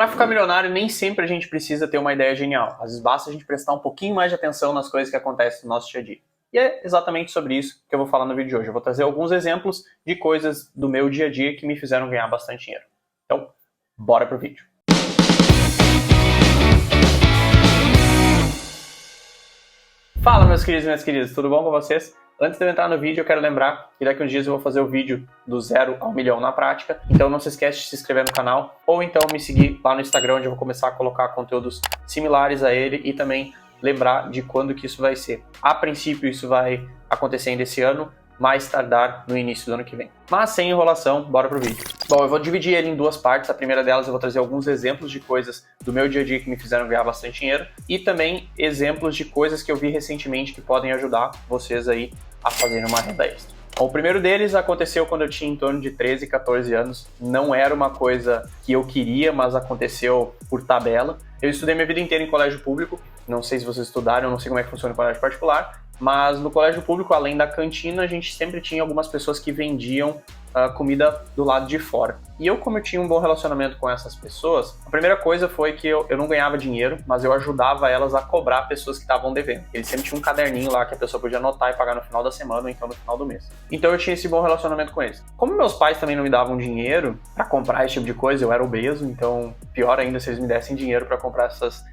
Para ficar milionário, nem sempre a gente precisa ter uma ideia genial. Às vezes basta a gente prestar um pouquinho mais de atenção nas coisas que acontecem no nosso dia a dia. E é exatamente sobre isso que eu vou falar no vídeo de hoje. Eu vou trazer alguns exemplos de coisas do meu dia a dia que me fizeram ganhar bastante dinheiro. Então, bora pro vídeo. Fala, meus queridos e minhas queridas, tudo bom com vocês? Antes de eu entrar no vídeo, eu quero lembrar que daqui a uns dias eu vou fazer o vídeo do 0 ao milhão na prática. Então não se esquece de se inscrever no canal ou então me seguir lá no Instagram, onde eu vou começar a colocar conteúdos similares a ele e também lembrar de quando que isso vai ser. A princípio isso vai acontecer ainda esse ano, mais tardar no início do ano que vem. Mas sem enrolação, bora pro vídeo. Bom, eu vou dividir ele em duas partes. A primeira delas eu vou trazer alguns exemplos de coisas do meu dia a dia que me fizeram ganhar bastante dinheiro e também exemplos de coisas que eu vi recentemente que podem ajudar vocês aí a fazerem uma renda extra. Bom, o primeiro deles aconteceu quando eu tinha em torno de 13, 14 anos. Não era uma coisa que eu queria, mas aconteceu por tabela. Eu estudei minha vida inteira em colégio público. Não sei se vocês estudaram, eu não sei como é que funciona em colégio particular. Mas no colégio público, além da cantina, a gente sempre tinha algumas pessoas que vendiam comida do lado de fora. E como eu tinha um bom relacionamento com essas pessoas, a primeira coisa foi que eu não ganhava dinheiro, mas eu ajudava elas a cobrar pessoas que estavam devendo. Eles sempre tinham um caderninho lá que a pessoa podia anotar e pagar no final da semana ou então no final do mês. Então eu tinha esse bom relacionamento com eles. Como meus pais também não me davam dinheiro para comprar esse tipo de coisa, eu era obeso, então pior ainda se eles me dessem dinheiro para comprar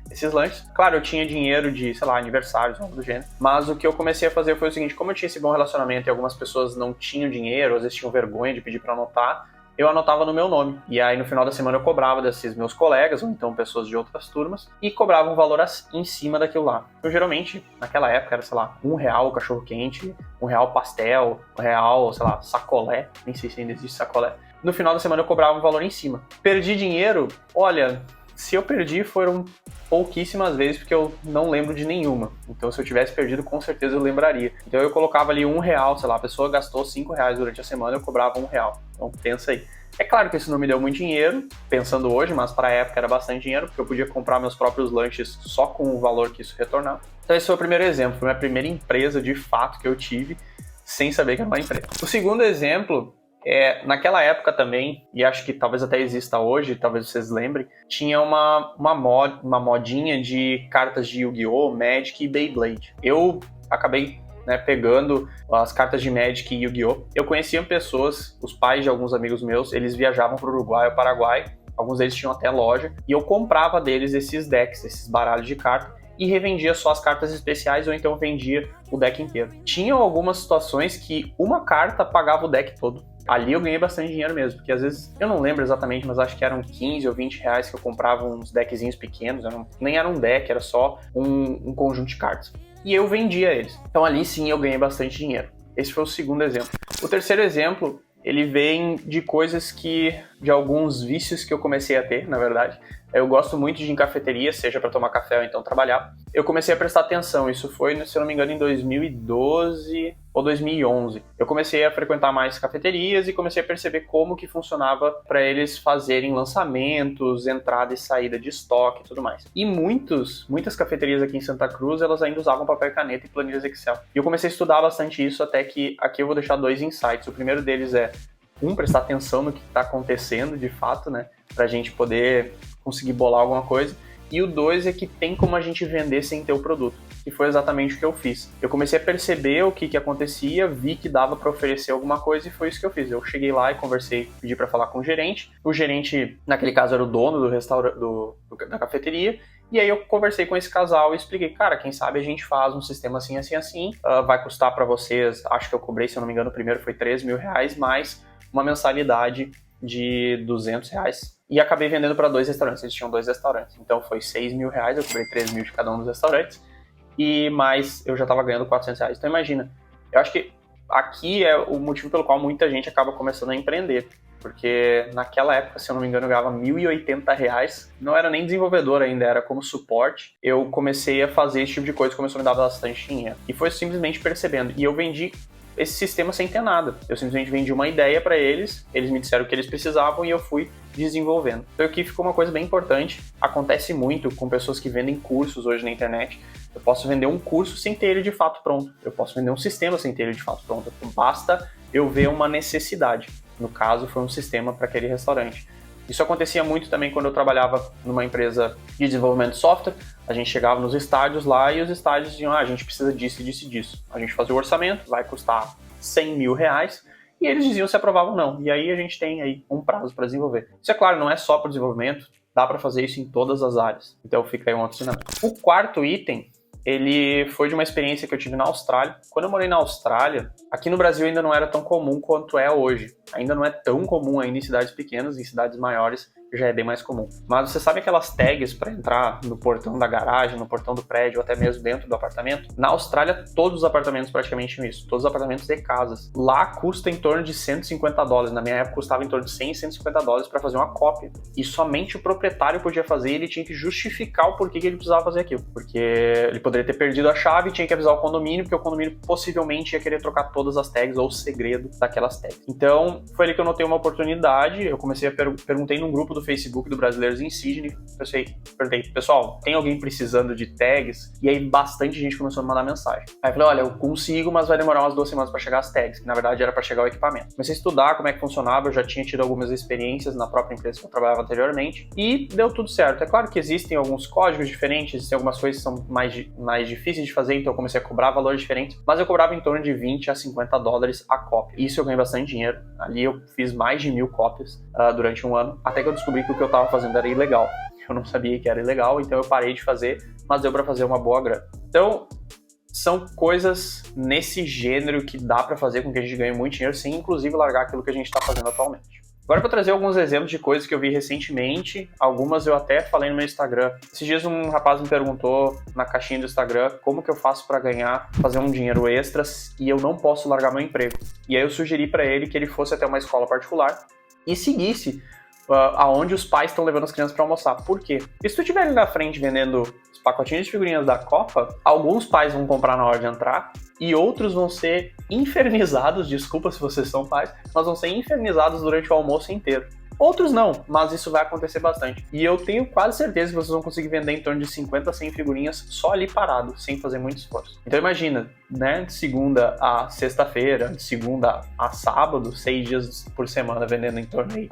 esses lanches. Claro, eu tinha dinheiro de, sei lá, aniversários, algo do gênero, mas o que eu comecei a fazer foi o seguinte: como eu tinha esse bom relacionamento e algumas pessoas não tinham dinheiro, às vezes tinham vergonha de pedir para anotar, eu anotava no meu nome. E aí no final da semana eu cobrava desses meus colegas, ou então pessoas de outras turmas, e cobrava um valor em cima daquilo lá. Eu geralmente, naquela época, era, sei lá, R$1 o cachorro-quente, R$1 pastel, R$1, sei lá, sacolé, nem sei se ainda existe sacolé. No final da semana eu cobrava um valor em cima. Perdi dinheiro? Olha, se eu perdi foram pouquíssimas vezes, porque eu não lembro de nenhuma. Então se eu tivesse perdido, com certeza eu lembraria. Então eu colocava ali R$1, sei lá, a pessoa gastou R$5 durante a semana, eu cobrava R$1. Então pensa aí. É claro que isso não me deu muito dinheiro, pensando hoje, mas para a época era bastante dinheiro, porque eu podia comprar meus próprios lanches só com o valor que isso retornava. Então esse foi o primeiro exemplo, foi a minha primeira empresa de fato que eu tive, sem saber que era uma empresa. O segundo exemplo naquela época também, e acho que talvez até exista hoje, talvez vocês lembrem, tinha uma modinha de cartas de Yu-Gi-Oh!, Magic e Beyblade. Eu acabei pegando as cartas de Magic e Yu-Gi-Oh! Eu conhecia pessoas, os pais de alguns amigos meus, eles viajavam para o Uruguai ou Paraguai, alguns deles tinham até loja, e eu comprava deles esses decks, esses baralhos de carta, e revendia só as cartas especiais ou então vendia o deck inteiro. Tinham algumas situações que uma carta pagava o deck todo. Ali eu ganhei bastante dinheiro mesmo, porque às vezes, eu não lembro exatamente, mas acho que eram 15 ou 20 reais que eu comprava uns deckzinhos pequenos, nem era um deck, era só um conjunto de cartas. E eu vendia eles. Então ali sim eu ganhei bastante dinheiro. Esse foi o segundo exemplo. O terceiro exemplo, ele vem de coisas de alguns vícios que eu comecei a ter, na verdade. Eu gosto muito de ir em cafeteria, seja para tomar café ou então trabalhar. Eu comecei a prestar atenção, isso foi, se eu não me engano, em 2012 ou 2011. Eu comecei a frequentar mais cafeterias e comecei a perceber como que funcionava para eles fazerem lançamentos, entrada e saída de estoque e tudo mais. E muitas cafeterias aqui em Santa Cruz, elas ainda usavam papel e caneta e planilhas Excel. E eu comecei a estudar bastante isso, até que aqui eu vou deixar 2 insights. O primeiro deles é, prestar atenção no que está acontecendo de fato, pra gente poder conseguir bolar alguma coisa. E o 2 é que tem como a gente vender sem ter o produto, que foi exatamente o que eu fiz. Eu comecei a perceber o que acontecia, vi que dava para oferecer alguma coisa e foi isso que eu fiz. Eu cheguei lá e conversei, pedi para falar com o gerente. O gerente, naquele caso, era o dono do restaurante, da cafeteria. E aí eu conversei com esse casal e expliquei, cara, quem sabe a gente faz um sistema assim, assim, assim. Vai custar para vocês, acho que eu cobrei, se eu não me engano, o primeiro foi R$3.000, mais uma mensalidade de R$200. E acabei vendendo para 2 restaurantes, eles tinham 2 restaurantes. Então foi R$6.000, eu cobrei 3.000 de cada um dos restaurantes. E mais, eu já estava ganhando R$400. Então imagina, eu acho que aqui é o motivo pelo qual muita gente acaba começando a empreender. Porque naquela época, se eu não me engano, eu ganhava R$1.080. Não era nem desenvolvedor ainda, era como suporte. Eu comecei a fazer esse tipo de coisa, começou a me dar bastante dinheiro. E foi simplesmente percebendo. E eu vendi esse sistema sem ter nada. Eu simplesmente vendi uma ideia para eles me disseram o que eles precisavam e eu fui desenvolvendo. Então aqui ficou uma coisa bem importante, acontece muito com pessoas que vendem cursos hoje na internet. Eu posso vender um curso sem ter ele de fato pronto, eu posso vender um sistema sem ter ele de fato pronto, basta eu ver uma necessidade. No caso, foi um sistema para aquele restaurante. Isso acontecia muito também quando eu trabalhava numa empresa de desenvolvimento de software. A gente chegava nos estádios lá e os estádios diziam, a gente precisa disso, disso e disso. A gente fazia o orçamento, vai custar 100 mil reais, e eles diziam se aprovavam ou não. E aí a gente tem aí um prazo para desenvolver. Isso é claro, não é só para o desenvolvimento, dá para fazer isso em todas as áreas. Então fica aí um outro ensinamento. O quarto item, ele foi de uma experiência que eu tive na Austrália. Quando eu morei na Austrália, aqui no Brasil ainda não era tão comum quanto é hoje. Ainda não é tão comum ainda em cidades pequenas, em cidades maiores já é bem mais comum. Mas você sabe aquelas tags para entrar no portão da garagem, no portão do prédio, ou até mesmo dentro do apartamento? Na Austrália, todos os apartamentos praticamente tinham isso. Todos os apartamentos de casas. Lá custa em torno de $150. Na minha época custava em torno de 100 e $150 para fazer uma cópia. E somente o proprietário podia fazer, e ele tinha que justificar o porquê que ele precisava fazer aquilo. Porque ele poderia ter perdido a chave e tinha que avisar o condomínio, porque o condomínio possivelmente ia querer trocar todas as tags ou o segredo daquelas tags. Então, foi ali que eu notei uma oportunidade. Eu comecei a perguntei num grupo do Facebook do Brasileiros em Sydney. Perguntei, pessoal, tem alguém precisando de tags? E aí bastante gente começou a me mandar mensagem. Aí eu falei, olha, eu consigo, mas vai demorar umas 2 semanas para chegar as tags, que na verdade era para chegar o equipamento. Comecei a estudar como é que funcionava, eu já tinha tido algumas experiências na própria empresa que eu trabalhava anteriormente, e deu tudo certo. É claro que existem alguns códigos diferentes, existem algumas coisas que são mais difíceis de fazer, então eu comecei a cobrar valores diferentes, mas eu cobrava em torno de $20 a $50 a cópia. Isso eu ganhei bastante dinheiro. Ali eu fiz mais de 1.000 cópias durante um ano, até que eu descobri que o que eu estava fazendo era ilegal. Eu não sabia que era ilegal, então eu parei de fazer, mas deu para fazer uma boa grana. Então, são coisas nesse gênero que dá para fazer com que a gente ganhe muito dinheiro, sem inclusive largar aquilo que a gente está fazendo atualmente. Agora eu vou trazer alguns exemplos de coisas que eu vi recentemente, algumas eu até falei no meu Instagram. Esses dias um rapaz me perguntou na caixinha do Instagram como que eu faço para fazer um dinheiro extras e eu não posso largar meu emprego. E aí eu sugeri para ele que ele fosse até uma escola particular e seguisse aonde os pais estão levando as crianças para almoçar. Por quê? Porque se tu estiver ali na frente vendendo os pacotinhos de figurinhas da Copa, alguns pais vão comprar na hora de entrar e outros vão ser infernizados, desculpa se vocês são pais, mas vão ser infernizados durante o almoço inteiro. Outros não, mas isso vai acontecer bastante. E eu tenho quase certeza que vocês vão conseguir vender em torno de 50 a 100 figurinhas só ali parado, sem fazer muito esforço. Então imagina, né, de segunda a sexta-feira, de segunda a sábado, 6 dias por semana vendendo em torno aí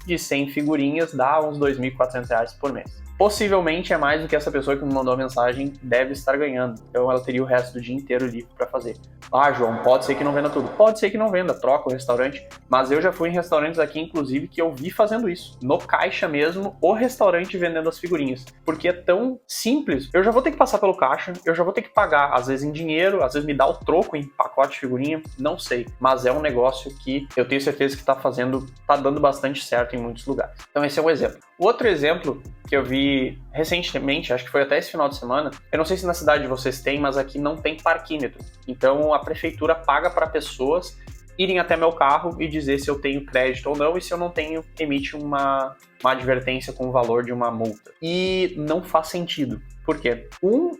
de 100 figurinhas, dá uns R$2.400 por mês. Possivelmente é mais do que essa pessoa que me mandou a mensagem deve estar ganhando. Então ela teria o resto do dia inteiro livre para fazer. Ah, João, pode ser que não venda tudo. Pode ser que não venda, troca o restaurante. Mas eu já fui em restaurantes aqui, inclusive, que eu vi fazendo isso. No caixa mesmo, o restaurante vendendo as figurinhas. Porque é tão simples. Eu já vou ter que passar pelo caixa, eu já vou ter que pagar, às vezes em dinheiro, às vezes me dá o troco em pacote de figurinha, não sei. Mas é um negócio que eu tenho certeza que tá dando bastante certo em muitos lugares. Então esse é um exemplo. O outro exemplo que eu vi recentemente, acho que foi até esse final de semana, eu não sei se na cidade de vocês tem, mas aqui não tem parquímetro. Então a prefeitura paga para pessoas irem até meu carro e dizer se eu tenho crédito ou não, e se eu não tenho, emite uma advertência com o valor de uma multa. E não faz sentido. Por quê?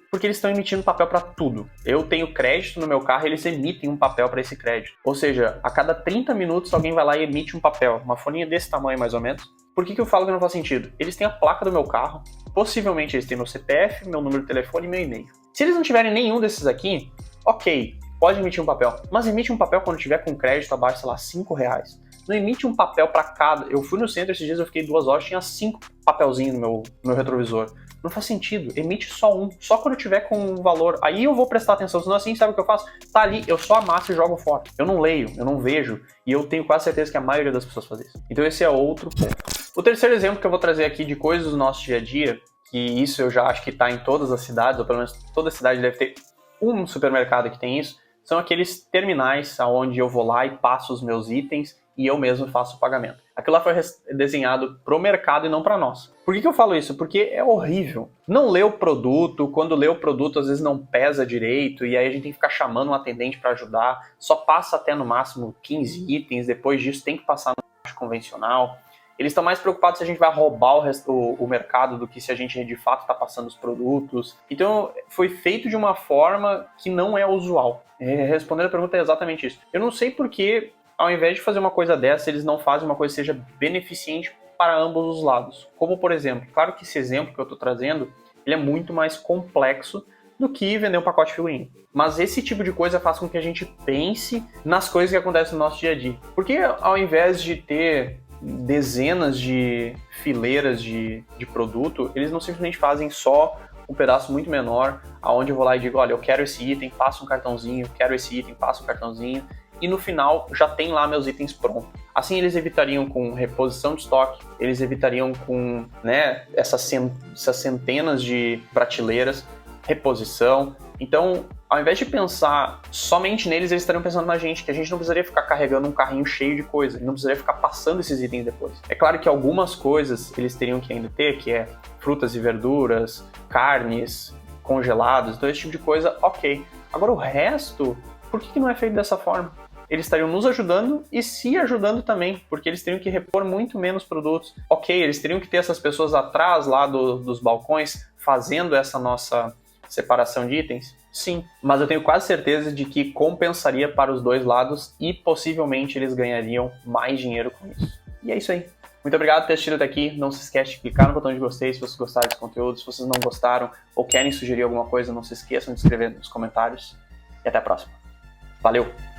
Porque eles estão emitindo papel para tudo. Eu tenho crédito no meu carro, eles emitem um papel para esse crédito. Ou seja, a cada 30 minutos alguém vai lá e emite um papel, uma folhinha desse tamanho mais ou menos. Por que eu falo que não faz sentido? Eles têm a placa do meu carro, possivelmente eles têm meu CPF, meu número de telefone e meu e-mail. Se eles não tiverem nenhum desses aqui, ok, pode emitir um papel. Mas emite um papel quando tiver com crédito abaixo, sei lá, R$5. Não emite um papel para cada. Eu fui no centro esses dias, eu fiquei 2 horas, tinha 5 papelzinhos no meu retrovisor. Não faz sentido, emite só um, só quando eu tiver com um valor. Aí eu vou prestar atenção, senão assim, sabe o que eu faço? Tá ali, eu só amasso e jogo fora. Eu não leio, eu não vejo, e eu tenho quase certeza que a maioria das pessoas faz isso. Então esse é outro ponto. O terceiro exemplo que eu vou trazer aqui de coisas do nosso dia a dia, que isso eu já acho que tá em todas as cidades, ou pelo menos toda cidade deve ter um supermercado que tem isso, são aqueles terminais onde eu vou lá e passo os meus itens e eu mesmo faço o pagamento. Aquilo lá foi desenhado pro mercado e não para nós. Por que eu falo isso? Porque é horrível. Não lê o produto, quando lê o produto às vezes não pesa direito e aí a gente tem que ficar chamando um atendente para ajudar, só passa até no máximo 15 itens, depois disso tem que passar no caixa convencional. Eles estão mais preocupados se a gente vai roubar o mercado do que se a gente de fato está passando os produtos. Então foi feito de uma forma que não é usual. Respondendo a pergunta é exatamente isso. Eu não sei por que, ao invés de fazer uma coisa dessa, eles não fazem uma coisa que seja beneficente para ambos os lados. Como, por exemplo, claro que esse exemplo que eu estou trazendo, ele é muito mais complexo do que vender um pacote de figurinha. Mas esse tipo de coisa faz com que a gente pense nas coisas que acontecem no nosso dia a dia. Porque ao invés de ter dezenas de fileiras de produto, eles não simplesmente fazem só um pedaço muito menor, aonde eu vou lá e digo, olha, eu quero esse item, passa um cartãozinho, quero esse item, passa um cartãozinho, e no final já tem lá meus itens prontos. Assim eles evitariam com reposição de estoque, eles evitariam com, né, essas centenas de prateleiras, reposição. Então, ao invés de pensar somente neles, eles estariam pensando na gente, que a gente não precisaria ficar carregando um carrinho cheio de coisa, não precisaria ficar passando esses itens depois. É claro que algumas coisas eles teriam que ainda ter, que é frutas e verduras, carnes, congelados, então esse tipo de coisa, ok. Agora o resto, por que não é feito dessa forma? Eles estariam nos ajudando e se ajudando também, porque eles teriam que repor muito menos produtos. Ok, eles teriam que ter essas pessoas atrás lá dos balcões fazendo essa nossa separação de itens? Sim, mas eu tenho quase certeza de que compensaria para os dois lados e possivelmente eles ganhariam mais dinheiro com isso. E é isso aí. Muito obrigado por ter assistido até aqui. Não se esquece de clicar no botão de gostei se vocês gostaram desse conteúdo. Se vocês não gostaram ou querem sugerir alguma coisa, não se esqueçam de escrever nos comentários. E até a próxima. Valeu!